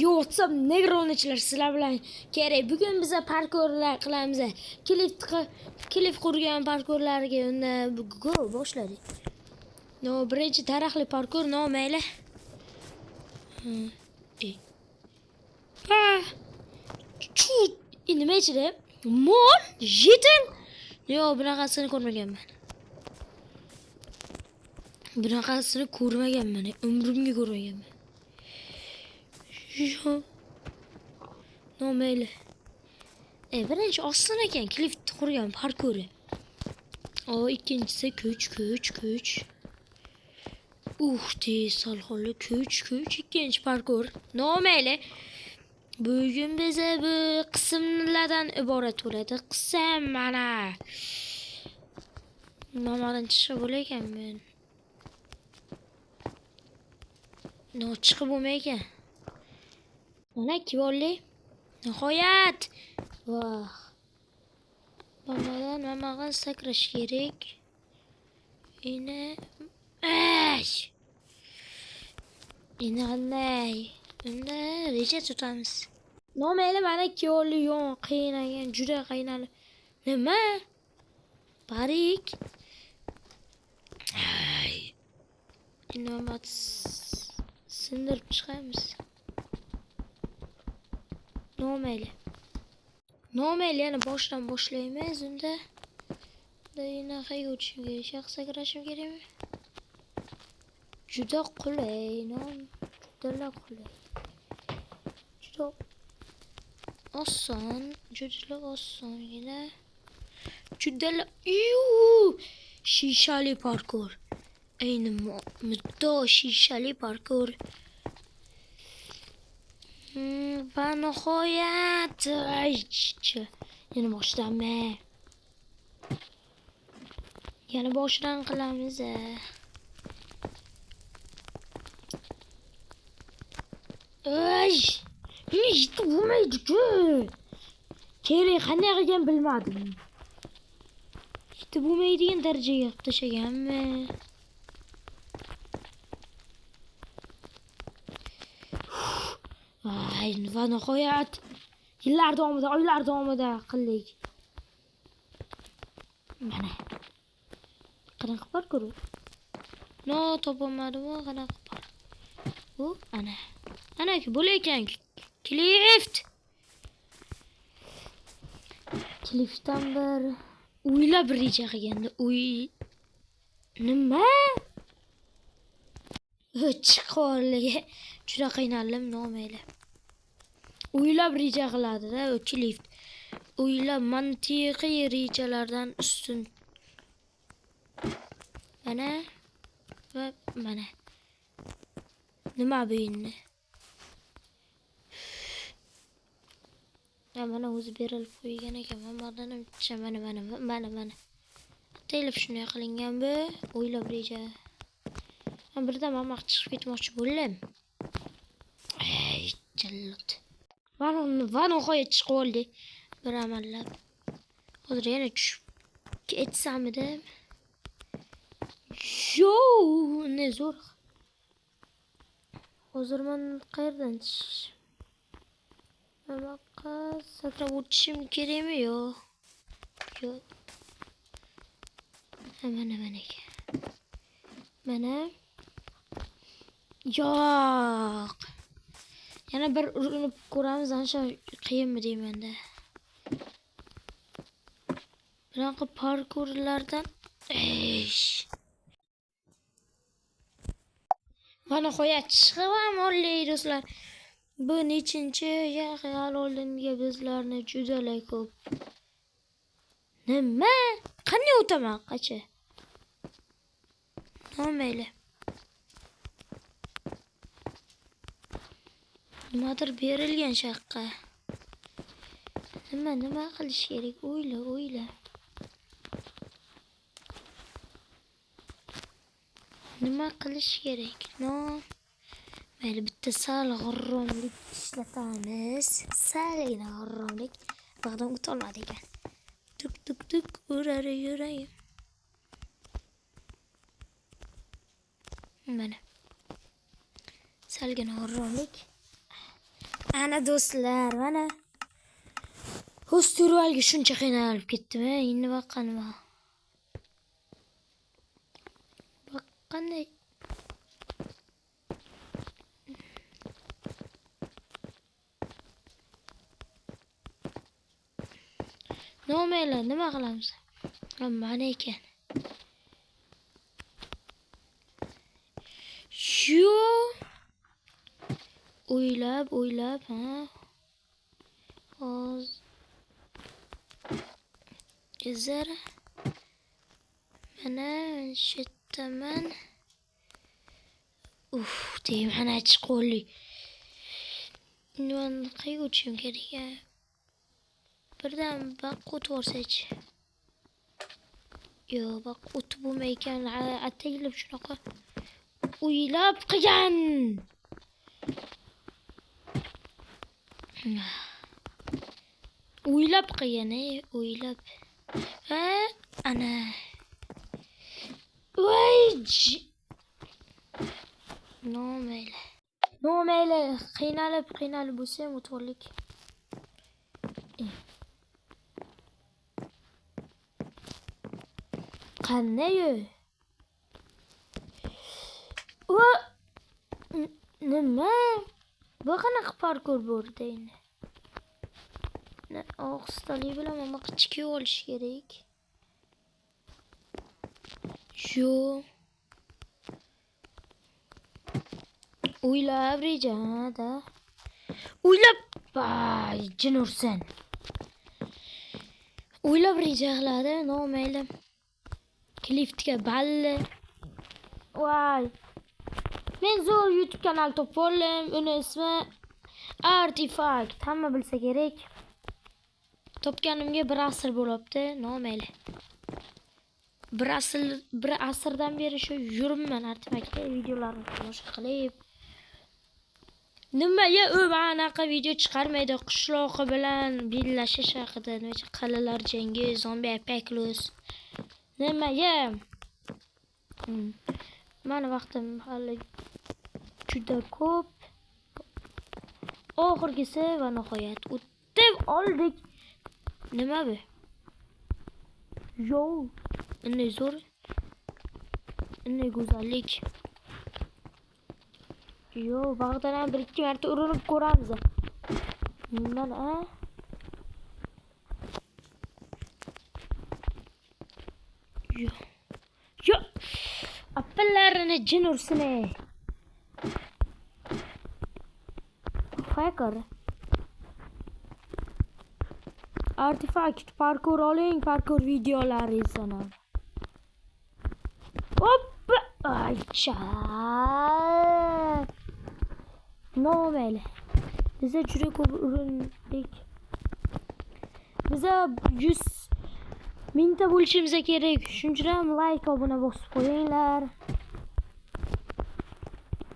Yo'qsa negronachilar sizlar bilan kerak. Bugun biz parkurlar qilamiz. Klif qurgan parkurlarga unda go boshladik. No, birinchi taraxli parkur no mayli. Ha. Nima ichida? Mol, yetim. Yo'q, bunaqasini ko'rmaganman. Bunaqasini ko'rmaganman. Umrimga ko'rmaganman. No mayli. Birinchi ostin ekan klif qurgan parkuri. Ikkinchisi kuch. Tez salxonli kuch. Ikkinchi parkur. No mayli. Bugun biza bu qismlardan iborat bo'ladi. Qism mana. Mamadan chiqib bo'lakanman. No chiqib bo'lmaykan. Mana kivolli. Nihoyat. Voh. Mamadan sakrash kerak. Endi qanday? Unda reja tutamiz. Mayli mana kivolli yon qiynagan, juda qiynalib. Nima? Barik. Endi sindirib chiqamiz. Mayli yana boshdan boshlaymiz unda. Yana qayga o'tishim kerak? Shaxs sakrashim kerakmi? Juda qulay, juda qulay. Juda osongina. Juda shishali parkur. Ayni muddo shishali parkur. Va nihoyat. Yana boshdanmi? Yana boshdan qilamiz. Yetib bo'lmaydi-ku. Kerak qanday qilgan bilmadim. Yetib bo'lmaydigan darajaga qilib tashlaganmi? Va nihoyat yillar davomida, oylar davomida qildik. Mana. Qanaqa parkur? Topolmadim, qanaqa parkur? Ana-ki bo'laykan. Klifdan bir o'ylab reja qilganda, nima? Chiqolga juda qiynaldim, mayli. O'ylab reja qiladi-da, klif. O'ylab mantiqiy rejalardan ustun. Mana va mana. Nima bu endi? Mana o'zi berilib qo'ygan ekan. Mamadan mana. Telef shunday qilingan bu, o'ylab reja. Birda mama chiqib ketmoqchi bo'ldim. Jallod. Va nihoyat chiqib oldi. Bir amallab. Hozir yana tushib ketsamida. Ne zo'r. Hozir men qayerdan chiqish? Nima sakrab o'tishim kerakmi? Yo'q. Mana. Yo'q. Yana bir urinib ko'ramiz, ancha qiyinmi deymanda. Bunaqa parkurlardan mana nihoyat chiqaman olli do'stlar. Bu nechinchi yaqin oldinga bizlarni judalay ko'p. Nima? Qanday o'taman qacha? Mayli. Nimadir berilgan shaqqa. Nima qilish kerak? O'yla. Nima qilish kerak? Mayli bitta sal g'irromlik ishlatamiz. Salgina g'irromlik. Bag'dan o'tolmadi ekan. Tuk urar yurayim. Mana. Salgina g'irromlik. Ana do'stlar, mana Hosturvalga shuncha qiynalib ketdim, endi baqqanima. Qanday nomayli nima qilamiz? Mana ekan. Shu o'ylab ha. Hozir izar mana shetaman. Deyim ana chiqolli. Men qayga o'tishim kerak? Birdan baq o'tvorsachi. Yo, baq o'tib bo'lmaykan, ataylab shunaqa o'ylab qilgan. O'ylab qilgan, o'ylab. Ha, ana. Voy! Nomayli, qiynalib bo'lsa ham o'tvorlik. Qanday? Nima? Bu qanaqa parkur bo'ldi endi? Ohistalik bilan mana qichki olish kerak. Shu o'ylab rejada. O'ylab, jin ursin. O'ylab reja qiladi, nomayli. Kliftga balli. Voy. Men zo'r YouTube kanal topoldim. Uni ismi Artifact. Hamma bilsa kerak. Topganimga 1 asr bo'libdi, nomayli. 1 asrdan beri shu yuribman Artifactga videolarni tomosha qilib. Nimaga u anaqa video chiqarmaydi? Qishloqi bilan bellashish haqida, nima qalalar jangi, zombi apocalypse. Nimaga? Mana vaqtim hali juda ko'p. Oxirgisi va nihoyat o'tib oldik. Nima bu? Yo, bunday zo'r. Bunday go'zallik. Yo, bag'dan ham 1-2 marta urinib ko'ramiz. Mana Yo. Appellarini jin ursin. Hacker. Artifact parkur oling, parkur videolari izlanadi. Hop! Aycha. Nomayli. Biza juda ko'p urindik. Biza 100 mingta bo'lishimiz kerak. Shuning ham like, obuna bosib qo'yinglar.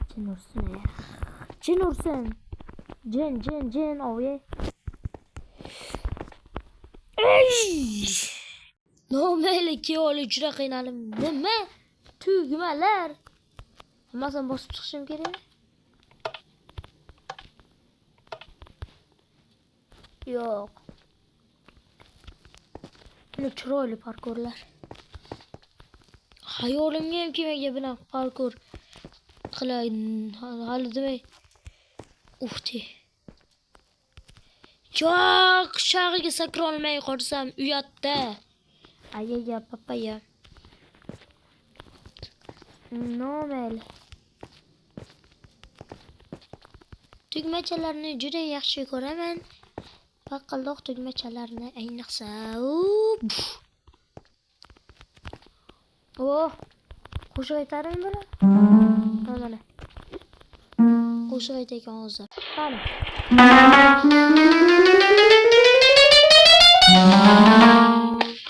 Jin ursin. Jin ursin. Jin, oye. Nomayli keoli juda qiynalib. Nima? Tugmalar. Hammasini bosib chiqishim kerak. Yo'q. Buni chiroyli parkurlar. Hayolimga ham kelmagan bunaqa parkur qilay. Hali demay. Ufti. Yo'q, shag'iga sakra olmay qolsam uyatda. Ayya, papaya. Nomayli. Tugmachalarni juda yaxshi ko'raman. Paqildoq tugmachalarni ayniqsa. Qo'shiq aytarim buni. Mana. Qo'shiq aytayotgan hozir. Qani.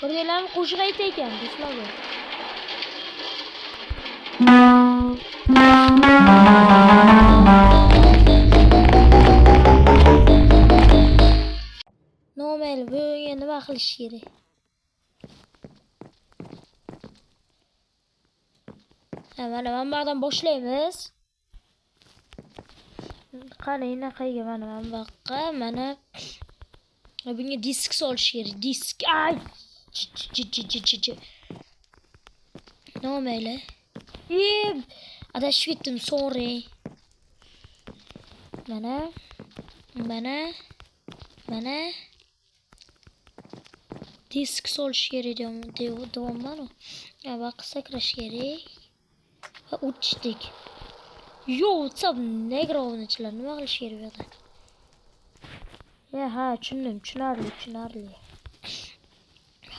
Ko'rganlarni qo'shiq aytayotgan do'stlar. Nomayli, bunga nima qilish kerak? Mana bu yerdan boshlaymiz. Qani qayga mana buyoqqa mana bunga disk solish kerak. Disk. Ay. Nomayli. Adashib ketdim, sorry. Mana disk solish kerak deyapman. Vaqt sakrash kerak. Va uchdik. Yo, WhatsApp negrovnichilar nima qilish kerak bu yerda? Ha, tushundim, tushunarli.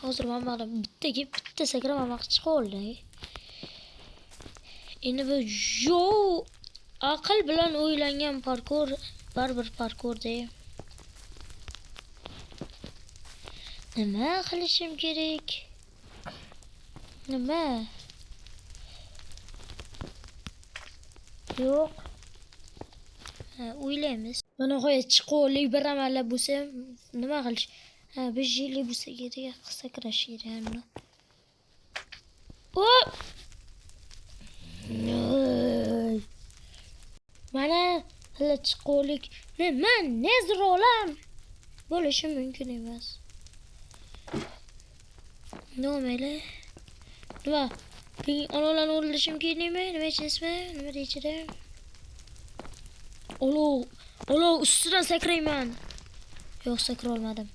Hozir mana bitta sakramamoqchi chiqib oldi. Endi bu aql bilan o'ylangan parkur baribir parkurda. Nima qilishim kerak? Nima? Yo'q. O'ylaymiz. Mana qo'ya chiqolik bir amallab bo'lsa, nima qilish? Bir jili bo'lsa kerak, sakrash kerak. Mana hali chiqolik. Men nezrolam. Bo'lishi mumkin emas. Nomayli. Nima? Olovlarni o'ldirishim kerakmi? Nima deyapsizmi? Nima deychidim? Olov ustidan sakrayman. Yo'q, sakra olmadim.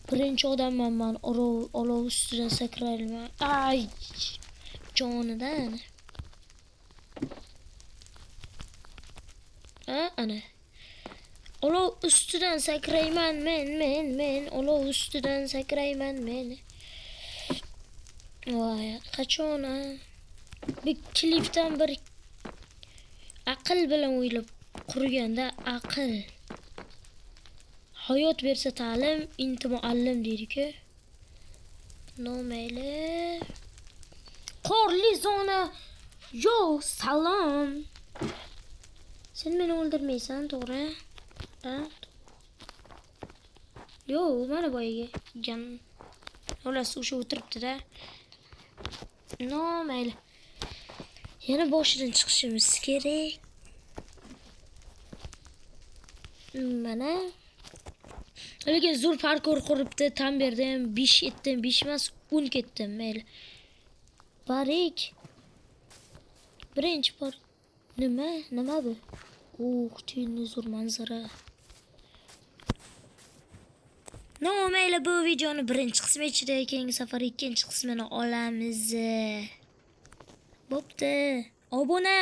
Birinchi odamman men. Olov ustidan sakrayman. Ay! Jonidan. Ana. Olov ustidan sakrayman men. Olov ustidan sakrayman men. Voy, qachon bir klipdan bir aql bilan o'ylab qurganda aql. Hayot bersa ta'lim, inti muallim deydi-ku. Nomayli. Qorli zona. Yo, salom. Sen meni o'ldirmaysan, to'g'ri? Yo, mana boyaga jan. Olasi o'sha o'tiribdi-da. Nomayli. Yana boshidan chiqishimiz kerak. Mana. Lekin zo'r parkur quribdi. Tam berdim. 5 etdim, 5 emas, 10 ketdim. Mayli. Barik. Birinchi par. Nima bu? Tuyni zo'r manzara. Mayli, bu videoni birinchi qismi ichida, keyingi safar ikkinchi qismini olamiz. Bo'pti. Obuna.